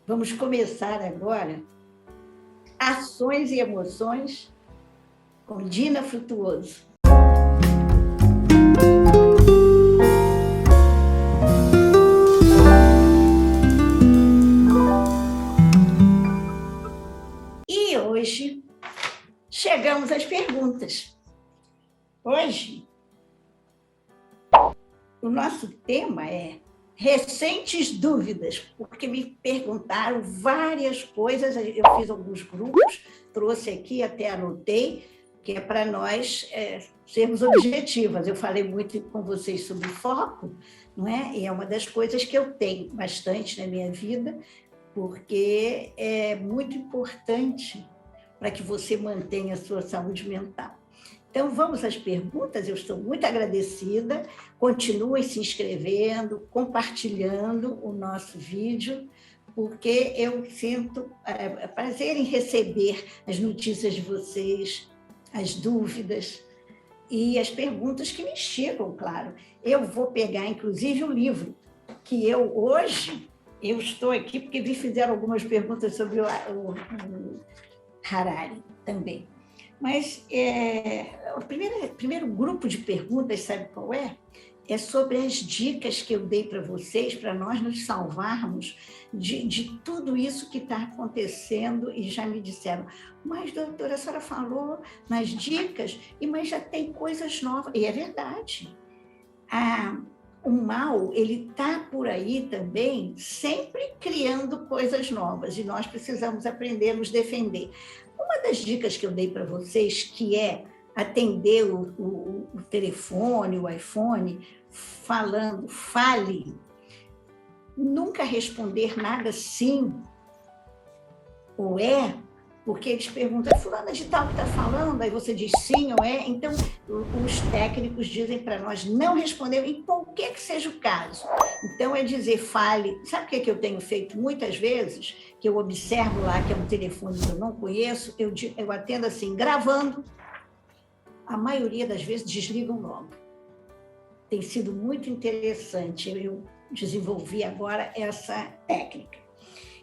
Vamos começar agora Ações e Emoções com Dina Frutuoso. E hoje chegamos às perguntas. Hoje, o nosso tema é recentes dúvidas, porque me perguntaram várias coisas, eu fiz alguns grupos, trouxe aqui, até anotei, que é para nós sermos objetivas. Eu falei muito com vocês sobre foco, não é? E é uma das coisas que eu tenho bastante na minha vida, porque é muito importante para que você mantenha a sua saúde mental. Então, vamos às perguntas. Eu estou muito agradecida. Continuem se inscrevendo, compartilhando o nosso vídeo, porque eu sinto prazer em receber as notícias de vocês, as dúvidas e as perguntas que me chegam, claro. Eu vou pegar, inclusive, o livro que hoje estou aqui porque me fizeram algumas perguntas sobre o Harari também. Mas o primeiro grupo de perguntas, sabe qual é? É sobre as dicas que eu dei para vocês, para nós nos salvarmos de tudo isso que está acontecendo, e já me disseram, mas, doutora, a senhora falou nas dicas, mas já tem coisas novas. E é verdade. O mal, ele está por aí também, sempre criando coisas novas, e nós precisamos aprender a nos defender. Uma das dicas que eu dei para vocês, que é atender o telefone, o iPhone, fale, nunca responder nada sim ou é, porque eles perguntam, fulana de tal que está falando, aí você diz sim ou é. Então, os técnicos dizem para nós não responder em qualquer que seja o caso. Então, é dizer, fale. Sabe o que eu tenho feito muitas vezes? Que eu observo lá que é um telefone que eu não conheço, eu atendo assim, gravando. A maioria das vezes desligam logo. Tem sido muito interessante. Eu desenvolvi agora essa técnica.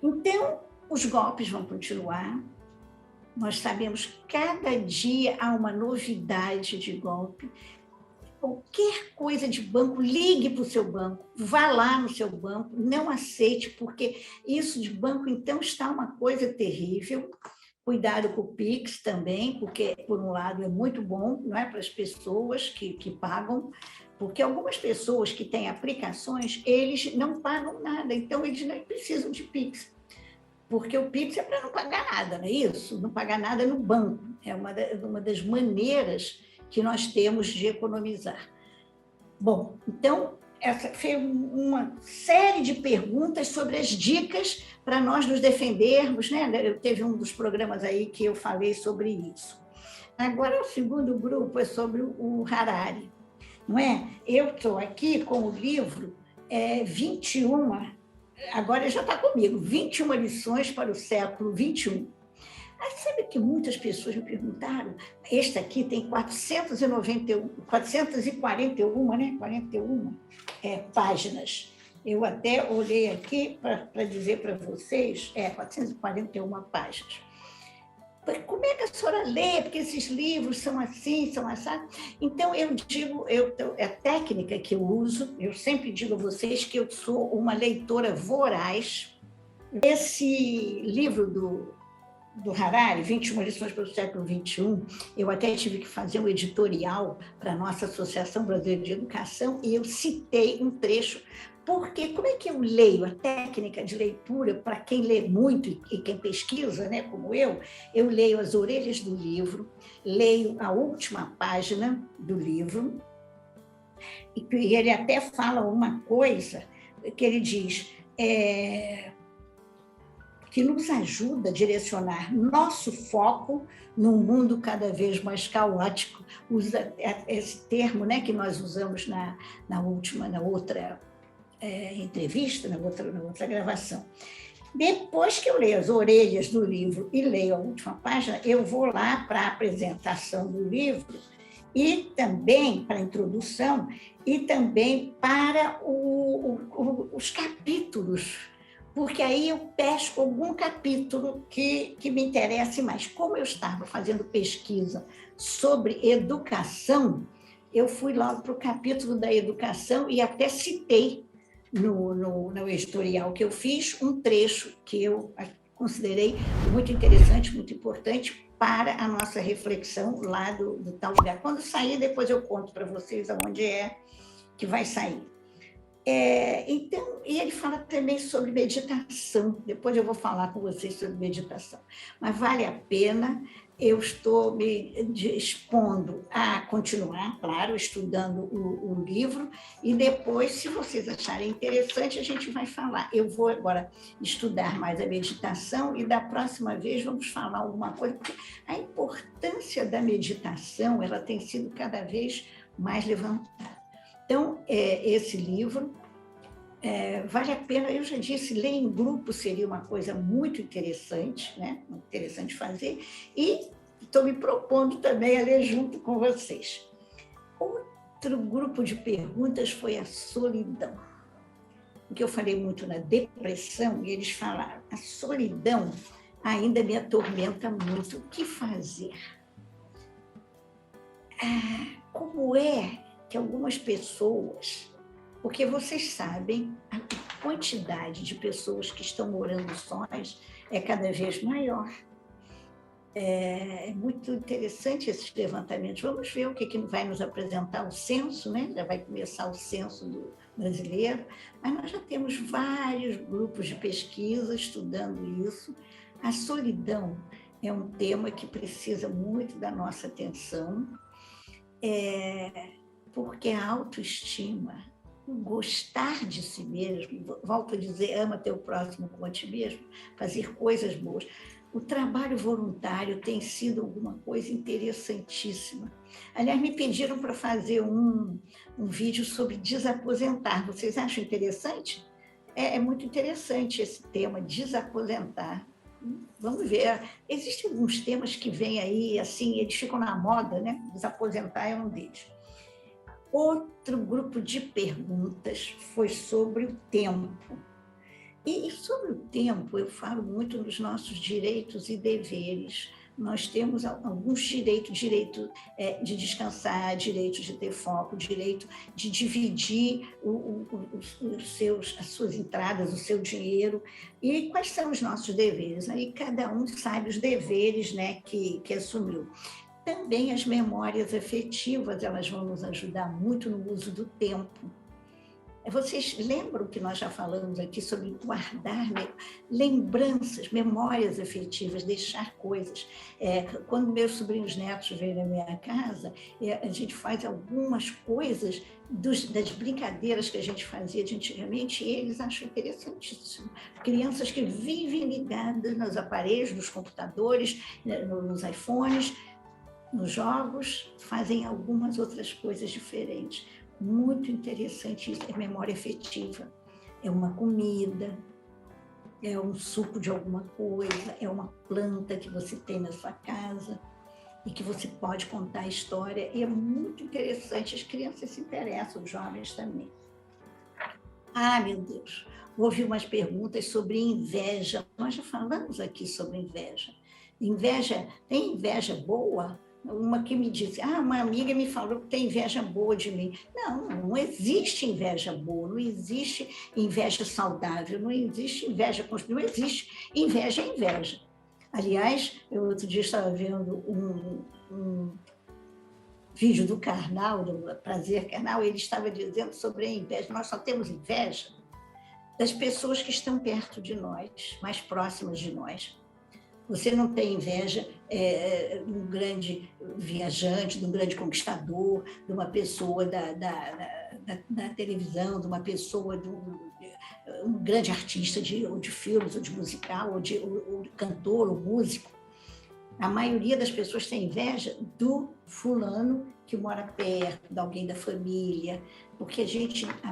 Então, os golpes vão continuar. Nós sabemos que cada dia há uma novidade de golpe. Qualquer coisa de banco, ligue para o seu banco, vá lá no seu banco, não aceite, porque isso de banco, então, está uma coisa terrível. Cuidado com o Pix também, porque, por um lado, é muito bom, não é, para as pessoas que pagam, porque algumas pessoas que têm aplicações, eles não pagam nada, então eles nem precisam de Pix. Porque o Pix é para não pagar nada, não é isso? Não pagar nada no banco. É uma das maneiras que nós temos de economizar. Bom, então, essa foi uma série de perguntas sobre as dicas para nós nos defendermos, né? Teve um dos programas aí que eu falei sobre isso. Agora, o segundo grupo é sobre o Harari, não é? Eu estou aqui com o livro 21, agora já está comigo, 21 lições para o século XXI. Aí, sabe que muitas pessoas me perguntaram, este aqui tem 441, né? 41 páginas. Eu até olhei aqui para dizer para vocês, 441 páginas. Como é que a senhora lê? Porque esses livros são assim, são assim. Então, eu digo, a técnica que eu uso, eu sempre digo a vocês que eu sou uma leitora voraz. Esse livro do Harari, 21 lições para o século XXI, eu até tive que fazer um editorial para a nossa Associação Brasileira de Educação, e eu citei um trecho, porque como é que eu leio a técnica de leitura para quem lê muito e quem pesquisa, né, como eu leio as orelhas do livro, leio a última página do livro, e ele até fala uma coisa que ele diz, que nos ajuda a direcionar nosso foco num mundo cada vez mais caótico. Usa esse termo, né, que nós usamos na outra entrevista, na outra gravação. Depois que eu leio as orelhas do livro e leio a última página, eu vou lá para a apresentação do livro e também para a introdução e também para os capítulos, porque aí eu pesco algum capítulo que me interesse mais. Como eu estava fazendo pesquisa sobre educação, eu fui logo para o capítulo da educação e até citei no editorial que eu fiz um trecho que eu considerei muito interessante, muito importante para a nossa reflexão lá do tal lugar. Quando sair, depois eu conto para vocês aonde é que vai sair. Então, e ele fala também sobre meditação. Depois eu vou falar com vocês sobre meditação. Mas vale a pena, eu estou me dispondo a continuar, claro, estudando o livro, e depois, se vocês acharem interessante, a gente vai falar. Eu vou agora estudar mais a meditação e da próxima vez vamos falar alguma coisa, porque a importância da meditação, ela tem sido cada vez mais levantada. Então, esse livro vale a pena, eu já disse, ler em grupo seria uma coisa muito interessante, né? Muito interessante fazer, e estou me propondo também a ler junto com vocês. Outro grupo de perguntas foi a solidão, porque eu falei muito na depressão, e eles falaram, a solidão ainda me atormenta muito, o que fazer? Como é que algumas pessoas, porque vocês sabem, a quantidade de pessoas que estão morando sós é cada vez maior. É muito interessante esses levantamentos. Vamos ver o que vai nos apresentar o censo, né? Já vai começar o censo brasileiro, mas nós já temos vários grupos de pesquisa estudando isso. A solidão é um tema que precisa muito da nossa atenção, porque a autoestima, o gostar de si mesmo, volto a dizer, ama teu próximo como a ti mesmo, fazer coisas boas. O trabalho voluntário tem sido alguma coisa interessantíssima. Aliás, me pediram para fazer um vídeo sobre desaposentar. Vocês acham interessante? É muito interessante esse tema, desaposentar. Vamos ver. Existem alguns temas que vêm aí, assim, eles ficam na moda, né? Desaposentar é um deles. Outro grupo de perguntas foi sobre o tempo. E sobre o tempo, eu falo muito nos nossos direitos e deveres. Nós temos alguns direitos, direito de descansar, direito de ter foco, direito de dividir as suas entradas, o seu dinheiro. E quais são os nossos deveres? Aí cada um sabe os deveres, né, que assumiu. Também as memórias afetivas, elas vão nos ajudar muito no uso do tempo. Vocês lembram que nós já falamos aqui sobre guardar lembranças, memórias afetivas, deixar coisas. Quando meus sobrinhos netos vêm na minha casa, a gente faz algumas coisas das brincadeiras que a gente fazia de antigamente, e eles acham interessantíssimo. Crianças que vivem ligadas nos aparelhos, nos computadores, nos iPhones, nos jogos, fazem algumas outras coisas diferentes. Muito interessante isso, é memória afetiva. É uma comida, é um suco de alguma coisa, é uma planta que você tem na sua casa e que você pode contar a história. E é muito interessante, as crianças se interessam, os jovens também. Ah, meu Deus, houve umas perguntas sobre inveja. Nós já falamos aqui sobre inveja. Inveja, tem inveja boa? Uma que me disse, uma amiga me falou que tem inveja boa de mim. Não existe inveja boa, não existe inveja saudável, não existe inveja construída, não existe. Inveja é inveja. Aliás, eu outro dia estava vendo um vídeo do Karnal, do Prazer Karnal, ele estava dizendo sobre a inveja. Nós só temos inveja das pessoas que estão perto de nós, mais próximas de nós. Você não tem inveja de um grande viajante, de um grande conquistador, de uma pessoa da televisão, de uma pessoa, de um grande artista ou de filmes, ou de musical, ou de cantor, ou músico. A maioria das pessoas tem inveja do fulano que mora perto de alguém da família, porque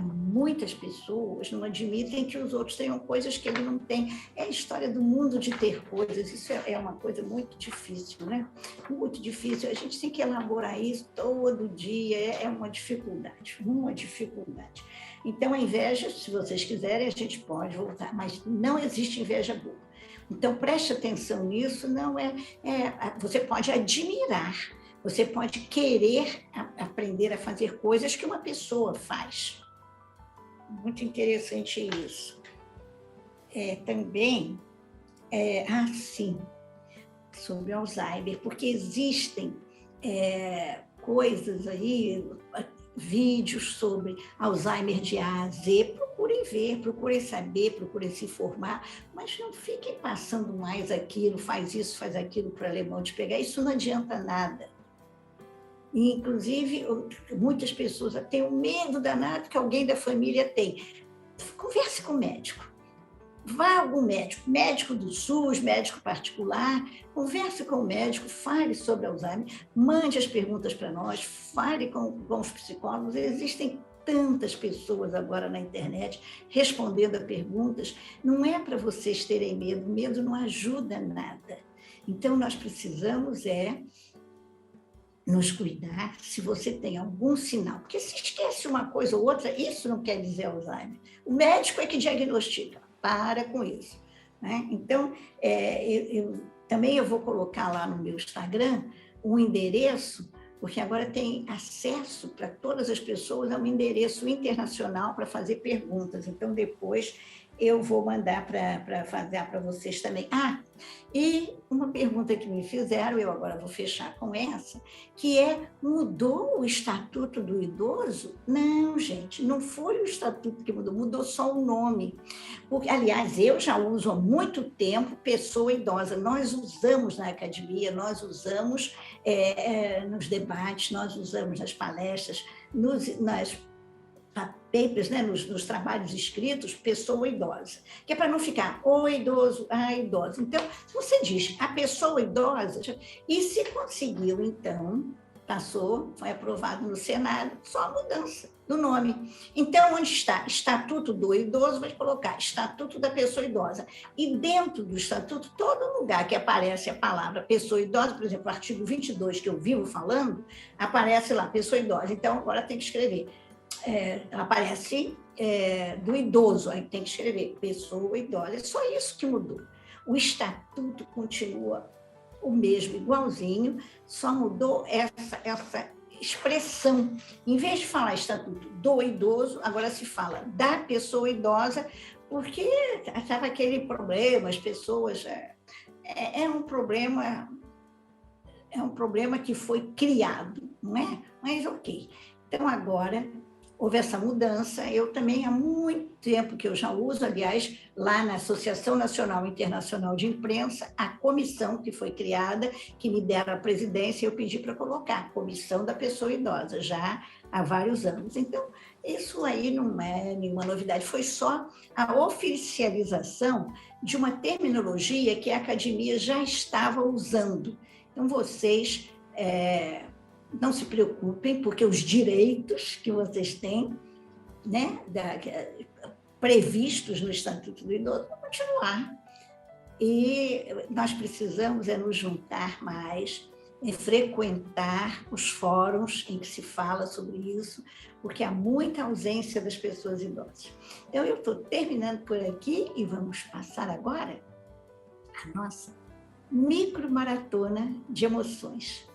muitas pessoas não admitem que os outros tenham coisas que ele não tem. É a história do mundo de ter coisas, isso é uma coisa muito difícil, né? Muito difícil, a gente tem que elaborar isso todo dia, é uma dificuldade, uma dificuldade. Então, a inveja, se vocês quiserem, a gente pode voltar, mas não existe inveja boa. Então, preste atenção nisso, você pode admirar, você pode querer aprender a fazer coisas que uma pessoa faz. Muito interessante isso. Também, sim, sobre Alzheimer, porque existem coisas aí, vídeos sobre Alzheimer de A a Z, procurem ver, procurem saber, procurem se informar, mas não fiquem passando mais aquilo, faz isso, faz aquilo para o alemão te pegar, isso não adianta nada. E, inclusive, muitas pessoas têm um medo danado que alguém da família tem. Converse com o médico. Vá a algum médico, médico do SUS, médico particular, converse com o médico, fale sobre Alzheimer, mande as perguntas para nós, fale com os psicólogos. Existem tantas pessoas agora na internet respondendo a perguntas. Não é para vocês terem medo, medo não ajuda nada. Então, nós precisamos nos cuidar se você tem algum sinal, porque se esquece uma coisa ou outra, isso não quer dizer Alzheimer. O médico é que diagnostica, para com isso. Né? Então, também eu vou colocar lá no meu Instagram um endereço, porque agora tem acesso para todas as pessoas a um endereço internacional para fazer perguntas. Então, depois eu vou mandar para fazer para vocês também. E uma pergunta que me fizeram, eu agora vou fechar com essa, que mudou o Estatuto do Idoso? Não, gente, não foi o Estatuto que mudou só o nome. Porque, aliás, eu já uso há muito tempo pessoa idosa. Nós usamos na academia, nós usamos nos debates, nós usamos nas palestras, nas papers, né, nos trabalhos escritos, pessoa idosa, que é para não ficar o idoso, a idosa. Então, se você diz a pessoa idosa, e se conseguiu, então, passou, foi aprovado no Senado, só a mudança do nome. Então, onde está Estatuto do Idoso, vai colocar Estatuto da Pessoa Idosa. E dentro do Estatuto, todo lugar que aparece a palavra pessoa idosa, por exemplo, o artigo 22, que eu vivo falando, aparece lá, pessoa idosa. Então, agora tem que escrever. Aparece do idoso, aí tem que escrever pessoa idosa, é só isso que mudou. O estatuto continua o mesmo, igualzinho, só mudou essa expressão. Em vez de falar estatuto do idoso, agora se fala da pessoa idosa, porque estava aquele problema, as pessoas... É um problema que foi criado, não é? Mas ok. Então, agora... houve essa mudança, eu também há muito tempo que eu já uso, aliás, lá na Associação Nacional e Internacional de Imprensa, a comissão que foi criada, que me deram a presidência, eu pedi para colocar, Comissão da Pessoa Idosa, já há vários anos. Então, isso aí não é nenhuma novidade, foi só a oficialização de uma terminologia que a academia já estava usando. Então, vocês... não se preocupem, porque os direitos que vocês têm, né, previstos no Estatuto do Idoso, vão continuar. E nós precisamos nos juntar mais, frequentar os fóruns em que se fala sobre isso, porque há muita ausência das pessoas idosas. Então, eu estou terminando por aqui e vamos passar agora a nossa micromaratona de emoções.